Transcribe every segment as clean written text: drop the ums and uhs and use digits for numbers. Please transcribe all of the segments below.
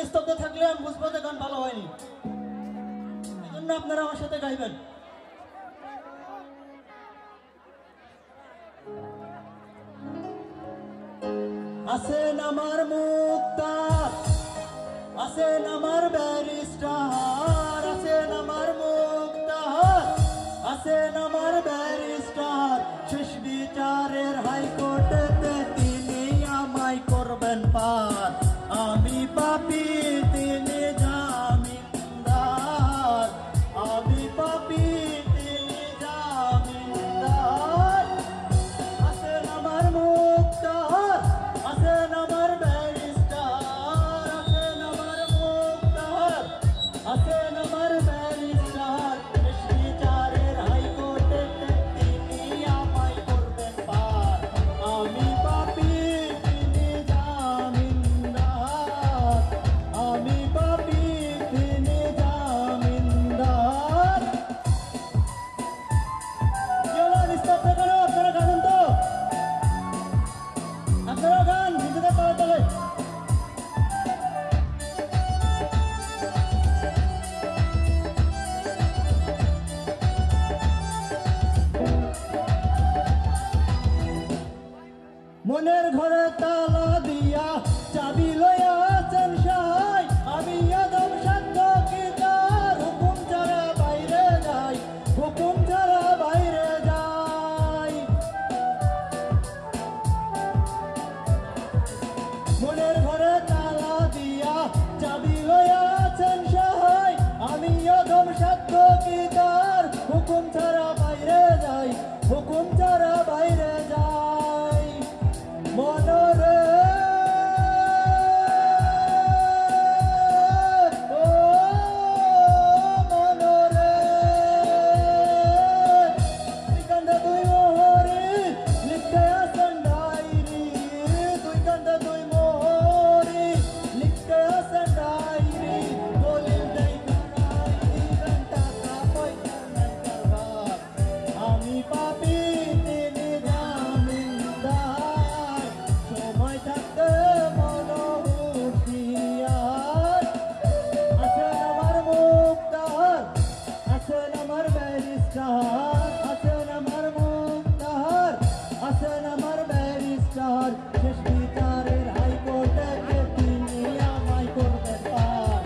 নিস্তব্ধ থাকলে আমি বুঝবো যে গান ভালো হয়নি, এই জন্য আপনারা আমার সাথে গাইবেন। আছেন আমার মুক্তার, আছেন আমার ব্যারিস্টার, আছেন আমার মুক্তার, আছেন আমার ব্যারিস্টার, শেষ বিচারের হাইকোর্টেতে তিনি আমায় করবেন পার। আমি পাপী তিনি জামিনদার, আমি পাপী তিনি জামিনদার। আছেন আমার মুক্তার, আছেন আমার ব্যারিস্টার, আছেন আমার মুক্তার, আছেন আমার ব্যারিস্টার, শেষ বিচারের হাইকোর্টেতে তিনি আমায় করবেন পার। আমি পাপী তিনি জামিনদার, আমি পাপী তিনি জামিনদার। চলো নিস্তব্ধ করো, আপনারা গান তো, আপনারা গান নিজেদের পাওয়া চলে। মনের ঘরে তালা দিয়া চাবি লইয়া আছেন সাহাই, আমি আদম সাধ্য কি তার হুকুম ছাড়া বাইরে যাই, হুকুম ছাড়া বাইরে যাই। মনের ঘরে তালা দিয়া চাবি লইয়া আছেন সাহাই, আমি আদম সাধ্য কি তার হুকুম ছাড়া বাইরে যাই, হুকুম ছাড়া বাইরে যাই। মনরে ও মনরে তুই কান্দা তুই মোহরি লিখতে আসেন ডায়েরি, তুই কান্দা তুই মোহরি লিখতে আসেন ডায়েরি, দলিল দেই কারাইরি টাকা পয়সা নাই কারবার। আমি পাপী তিনি জামিনদার, সময় থাকতে মন হুঁশিয়ার। আছেন আমার মুক্তার, আছেন আমার ব্যারিস্টার, আছেন আমার মুক্তার, আছেন আমার ব্যারিস্টার, শেষ বিচারের হাইকোর্টে তিনি আমায় করবেন পার।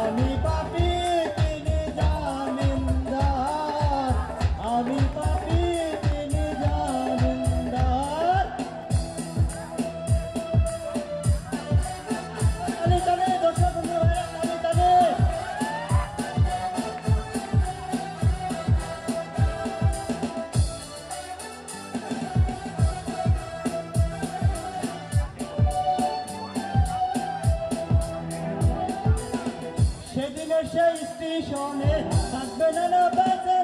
আমি পাপী তিনি জামিনদার, আমি পাপী তিনি জামিনদার। টানে টানে দর্শক বন্ধু ভাইরা, টানে টানে। সেদিনের সেই স্টেশনে থাকবে না বেঁচে